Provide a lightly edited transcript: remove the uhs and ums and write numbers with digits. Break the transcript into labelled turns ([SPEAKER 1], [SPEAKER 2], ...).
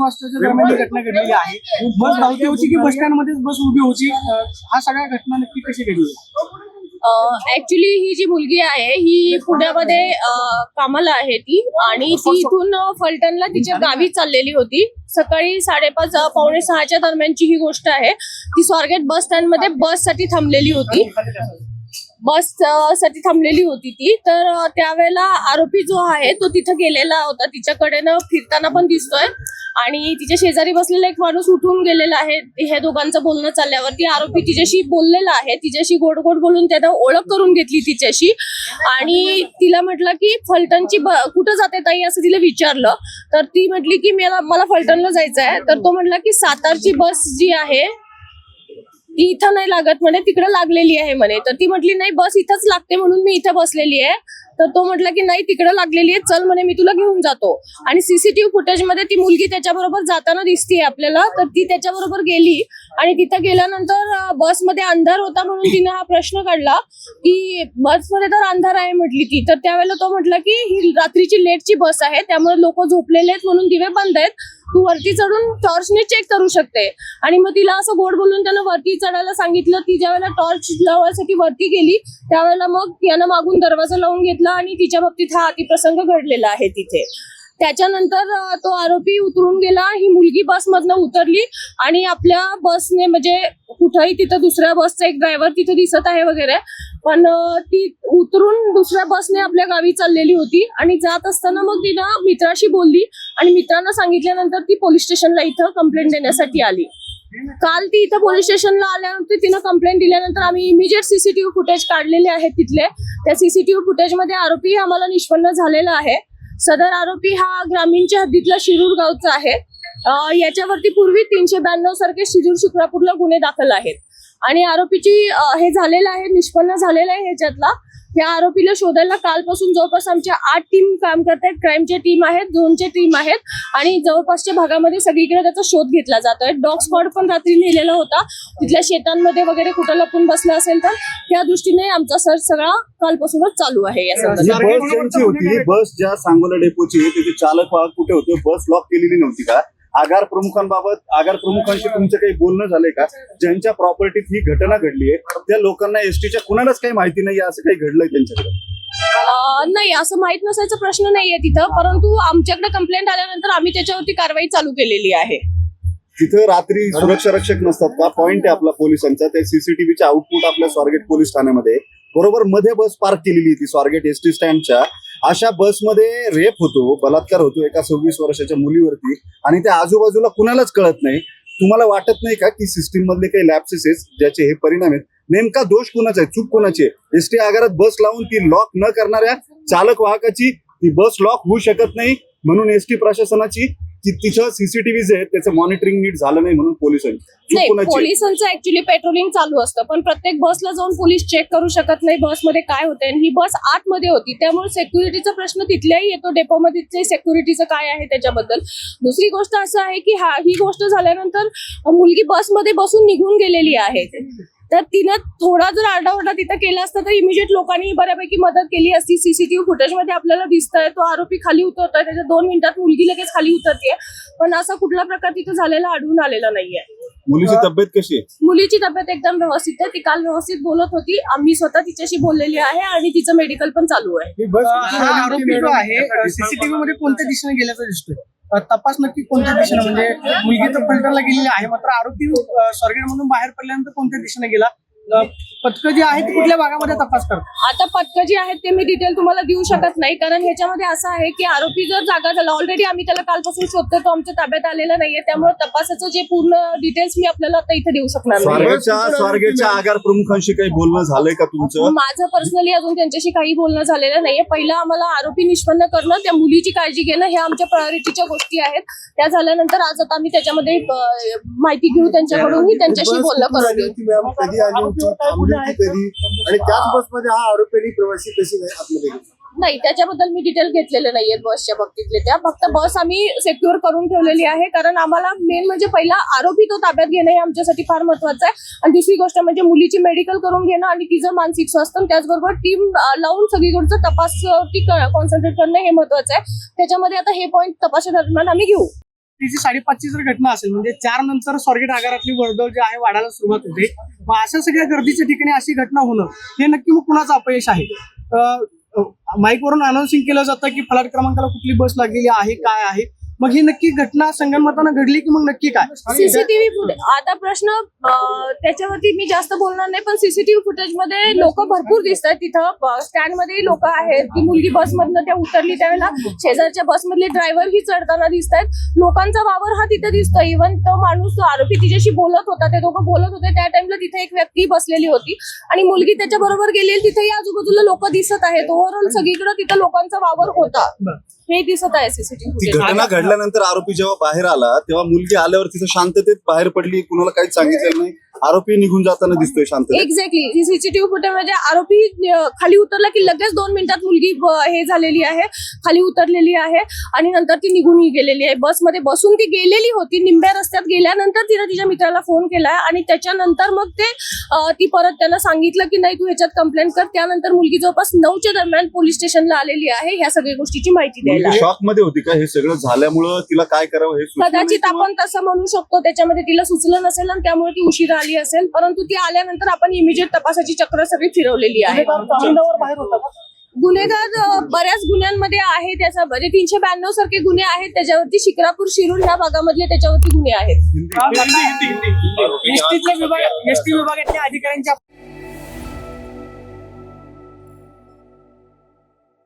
[SPEAKER 1] वाजताच्या दरम्यान ही घटना घडलेली आहे. बस धावती होती की बस स्टँड मध्येच बस उभी होती? हा सगळ्या घटना नक्की कशी घडली?
[SPEAKER 2] ऍक्च्युली ही जी मुलगी आहे ही पुण्यामध्ये कामाला आहे ती, आणि ती इथून फलटणला तिच्या गावी चाललेली होती. सकाळी 5:30 पावणे 6च्या दरम्यानची ही गोष्ट आहे. ती स्वारगेट बस स्टँड मध्ये बस साठी थांबलेली होती. ती तर त्यावेळेला आरोपी जो आहे तो तिथं गेलेला होता. तिच्याकडेनं फिरताना पण दिसतोय, आणि तिच्या शेजारी बसलेला एक माणूस उठून गेलेला आहे. हे दोघांचं बोलणं चालल्यावरती आरोपी तिच्याशी बोललेला आहे. तिच्याशी गोड गोड बोलून त्यानं ओळख करून घेतली तिच्याशी, आणि तिला म्हटलं की फलटणची कुठं जाते ताई असं तिला विचारलं. तर ती म्हटली की मला फलटणला जायचं आहे. तर तो म्हटला की सातारची बस जी आहे ती इथं नाही लागत म्हणे, तिकडे लागलेली आहे म्हणे. तर ती म्हटली नाही, बस इथंच लागते म्हणून मी इथं बसलेली आहे. तर तो म्हटला की नाही, तिकडे लागलेली आहे, चल म्हणे मी तुला घेऊन जातो. आणि सीसीटीव्ही फुटेज मध्ये ती मुलगी त्याच्याबरोबर जाताना दिसतीये आपल्याला. तर ती त्याच्याबरोबर गेली, आणि तिथं गेल्यानंतर बसमध्ये अंधार होता म्हणून तिने हा प्रश्न काढला की बसमध्ये तर अंधार आहे म्हटली ती. तर त्यावेळेला तो म्हटला की ही रात्रीची लेटची बस आहे, त्यामुळे लोक झोपलेले आहेत म्हणून दिवे बंद आहेत, तू वरती चढून टॉर्चने चेक करू शकते. आणि मग तिला असं गोड बोलून त्यानं वरती चढायला सांगितलं. ती ज्यावेळेला टॉर्च लावायसाठी वरती गेली त्यावेळेला मग यानं मागून दरवाजा लावून घेतला, आणि तिच्या बाबतीत हा अतिप्रसंग घडलेला आहे तिथे. त्याच्यानंतर तो आरोपी उतरून गेला. ही मुलगी बसमधनं उतरली, आणि आपल्या बसने म्हणजे कुठंही तिथं दुसऱ्या बसचा एक ड्रायव्हर तिथं दिसत आहे वगैरे, पण ती उतरून दुसऱ्या बसने आपल्या गावी चाललेली होती. आणि जात असताना मग तिनं मित्राशी बोलली, आणि मित्रांना सांगितल्यानंतर ती पोलीस स्टेशनला इथं कंप्लेंट देण्यासाठी आली. काल ती इथं पोलीस स्टेशनला आल्यानंतर तिनं कंप्लेंट दिल्यानंतर आम्ही इमिजिएट सीसीटीव्ही फुटेज काढलेले आहेत तिथले. त्या सीसीटीव्ही फुटेजमध्ये आरोपी आम्हाला निष्पन्न झालेला आहे. सदर आरोपी हा ग्रामीणच्या हद्दीतला शिरूर गावचा आहे. याच्यावरती पूर्वी 392 सारखे शिरूर शिक्रापूरला गुन्हे दाखल आहेत, आणि आरोपीची हे झालेलं आहे, निष्पन्न झालेलं आहे ह्याच्यातला. या आरोपीला शोधायला कालपासून जवळपास आमच्या 8 टीम काम करत आहेत. क्राईमचे टीम आहेत, झोनचे टीम आहेत, आणि जवळपासच्या भागामध्ये सगळीकडे त्याचा शोध घेतला जातोय. डॉग स्क्वॉड पण रात्री नेलेला होता. तिथल्या शेतांमध्ये वगैरे कुठं लपून बसला असेल तर त्या दृष्टीने आमचा सर्च सगळा कालपासूनच चालू आहे. या
[SPEAKER 3] संदर्भात बस ज्या सांगोला डेपोची त्याचे चालक वाहक कुठे होते? बस लॉक केलेली नव्हती का? आगार प्रमुखांशी तुमचं काही बोलणं झालंय का? ज्यांच्या प्रॉपर्टीत ही घटना घडली आहे त्या लोकांना एसटीच्या कुणालाच काही माहिती नाही असं काही घडलंय त्यांच्याकडे?
[SPEAKER 2] नाही, असं माहित नसायचा प्रश्न नाहीये तिथं, परंतु आमच्याकडे कंप्लेंट आल्यानंतर आम्ही त्याच्यावरती कारवाई चालू केलेली आहे.
[SPEAKER 3] तिथं रात्री सुरक्षा रक्षक नसतात का? पॉइंट आहे आपला पोलिसांचा. त्या सीसीटीव्हीचे आउटपुट आपल्या स्वारगेट पोलीस ठाण्यामध्ये बरोबर मध्ये बस पार्क केलेली ती स्वारगेट एसटी स्टँडच्या. अशा बसमध्ये रेप होतो, बलात्कार होतो एका 26 वर्षाच्या मुलीवरती, आणि त्या आजूबाजूला कुणालाच कळत नाही. तुम्हाला वाटत नाही का की सिस्टीम मधले काही लॅप्सेस ज्याचे हे परिणाम आहेत? नेमका दोष कुणाचा आहे, चूक कुणाची आहे? एसटी आगारात बस लावून ती लॉक न करणाऱ्या चालक वाहकाची ती बस लॉक होऊ शकत नाही म्हणून एसटी प्रशासनाची, की तिथं सीसीटीव्ही जे आहेत त्याचं मॉनिटरिंग नीट झालं नाही म्हणून
[SPEAKER 2] पोलिसांचं ऍक्च्युली पेट्रोलिंग चालू असतं, पण प्रत्येक बसला जाऊन पोलीस चेक करू शकत नाही बसमध्ये काय होतंय. ही बस आतमध्ये होती, त्यामुळे सेक्युरिटीचा प्रश्न तिथल्याही येतो. डेपोमध्ये सेक्युरिटीचं काय आहे त्याच्याबद्दल. दुसरी गोष्ट असं आहे की ही गोष्ट झाल्यानंतर मुलगी बसमध्ये बसून निघून गेलेली आहे. तर तिनं थोडा जर आरडाओरडा तिथं केला असता तर इमिजिएट लोकांनी बऱ्यापैकी मदत केली असती. सीसीटीव्ही फुटेजमध्ये आपल्याला दिसतंय तो आरोपी खाली उतरतोय, त्याच्या 2 मिनिटात मुलगी लगेच खाली उतरते, पण असा कुठला प्रकार तिथं झालेला आढळून आलेला नाहीये.
[SPEAKER 3] मुलीची तब्येत कशी आहे?
[SPEAKER 2] मुलीची तब्येत एकदम व्यवस्थित आहे. ती काल व्यवस्थित बोलत होती. आम्ही स्वतः तिच्याशी बोललेली आहे, आणि तिचं मेडिकल पण चालू आहे.
[SPEAKER 1] आरोपी जो आहे सीसीटीव्ही मध्ये कोणत्या दिशेने गेल्याचं दिसतोय? तपास नक्की कोणत्या दिशेने, म्हणजे मुलगी तर फलटणला गेलेली आहे, मात्र आरोपी स्वारगेट मधून बाहेर पडल्यानंतर कोणत्या दिशेने गेला? पथकं जी आहेत कुठल्या भागामध्ये तपास करतात?
[SPEAKER 2] आता पथकं जी आहेत ते मी डिटेल तुम्हाला देऊ शकत नाही, कारण ह्याच्यामध्ये असं आहे की आरोपी जर जागा झाला, ऑलरेडी आम्ही त्याला कालपासून शोधतोय, तो आमच्या ताब्यात आलेला नाहीये. त्यामुळे तपासाचं जे पूर्ण डिटेल्स मी आपल्याला आता इथे देऊ शकणार नाही.
[SPEAKER 3] स्वारगेटच्या आगार प्रमुखांशी काही बोलणं झालंय का तुमचं?
[SPEAKER 2] माझं पर्सनली अजून त्यांच्याशी काही बोलणं झालेलं नाहीये. पहिला आम्हाला आरोपी निष्पन्न करणं, त्या मुलीची काळजी घेणं, ह्या आमच्या प्रायोरिटीच्या गोष्टी आहेत. त्या झाल्यानंतर आज आता आम्ही त्याच्यामध्ये माहिती घेऊ त्यांच्याकडूनही, त्यांच्याशी बोलणं करून घेऊ.
[SPEAKER 4] आणि त्याच बसमध्ये हा आरोपी प्रवासी कशी आतमध्ये?
[SPEAKER 2] नाही, त्याच्याबद्दल मी डिटेल घेतलेले नाहीये बसच्या बाबतीतले. त्या फक्त बस आम्ही सेक्युअर करून ठेवलेली आहे, कारण आम्हाला मेन म्हणजे पहिला आरोपी तो ताब्यात घेणं हे आमच्यासाठी फार महत्वाचं आहे. आणि दुसरी गोष्ट म्हणजे मुलीची मेडिकल करून घेणं आणि तिचं मानसिक स्वास्थ्य, त्याचबरोबर टीम लावून सगळीकडचं तपासवरती कॉन्सन्ट्रेट करणं हे महत्वाचं आहे. त्याच्यामध्ये आता हे पॉईंट तपासा दरम्यान आम्ही घेऊ.
[SPEAKER 1] तिची 5:30ची जर घटना असेल म्हणजे 4 नंतर स्वारगेट आगारातली वर्दळ जी आहे वाढायला सुरुवात होते. मग अशा सगळ्या गर्दीच्या ठिकाणी अशी घटना होणं हे नक्की मग कुणाचं अपयश आहे? माईकवरून अनाउन्सिंग केलं जातं की फलाट क्रमांकाला कुठली बस लागलेली आहे काय आहे, मग ही नक्की घटना संगनमतानं घडली की मग नक्की काय?
[SPEAKER 2] सीसीटीव्ही फुटेज आता प्रश्न त्याच्यावरती मी जास्त बोलणार नाही, पण सीसीटीव्ही फुटेज मध्ये लोक भरपूर दिसत आहेत. तिथं स्टँड मध्ये लोक आहेत. ती मुलगी बसमधनं त्या उतरली त्यावेळेला शेजारच्या बसमधले ड्रायव्हर ही चढताना दिसत आहेत. लोकांचा वावर हा तिथे दिसतो. इव्हन तो माणूस आरोपी तिच्याशी बोलत होता, ते दोघं बोलत होते त्या टाइमला तिथे एक व्यक्ती बसलेली होती आणि मुलगी त्याच्या बरोबर गेलेली. तिथेही आजूबाजूला लोक दिसत आहेत. ओव्हरऑल सगळीकडे तिथं लोकांचा वावर होता हे दिसत आहे सीसीटीव्ही
[SPEAKER 3] ती
[SPEAKER 2] फुटेज.
[SPEAKER 3] घटना घडल्यानंतर आरोपी जेव्हा बाहेर आला तेव्हा मुलगी आल्यावर तिथं शांततेत बाहेर पडली, कुणाला काहीच सांगितलेलं नाही. आरोपी निघून जाताना दिसतोय शांततेत.
[SPEAKER 2] एक्झॅक्टली सीसीटीव्ही फुटेज म्हणजे आरोपी खाली उतरला की लगेच 2 मिनिटात मुलगी हे झालेली आहे, खाली उतरलेली आहे आणि नंतर ती निघूनही गेलेली आहे. बसमध्ये बसून ती गेलेली होती. निंब्या रस्त्यात गेल्यानंतर तिने तिच्या मित्राला फोन केलाय आणि त्याच्यानंतर मग ती परत त्यांना सांगितलं की नाही तू ह्याच्यात कंप्लेंट कर. त्यानंतर मुलगी जवळपास 9च्या दरम्यान पोलीस स्टेशनला आलेली आहे ह्या सगळ्या गोष्टीची माहिती द्यायला.
[SPEAKER 3] शॉक मध्ये होती का हे सगळं झाल्यामुळं तिला काय करावं हे सुचलं नाही
[SPEAKER 2] कदाचित
[SPEAKER 3] किंवा-
[SPEAKER 2] आपण तसं म्हणू शकतो. त्याच्यामध्ये तिला सुचलं नसेल आणि त्यामुळे ती उशिरा आली असेल, परंतु ती आल्यानंतर आपण इमिजिएट तपासाची चक्र सगळी फिरवलेली आहे.
[SPEAKER 1] जामिनावर बाहेर होता का?
[SPEAKER 2] गुन्हेगार बऱ्याच गुन्ह्यांमध्ये आहे. त्याचा म्हणजे 392 सारखे गुन्हे आहेत त्याच्यावरती. शिक्रापूर शिरूर ह्या भागामधले त्याच्यावरती गुन्हे आहेत.
[SPEAKER 1] एसटी विभागातल्या अधिकाऱ्यांच्या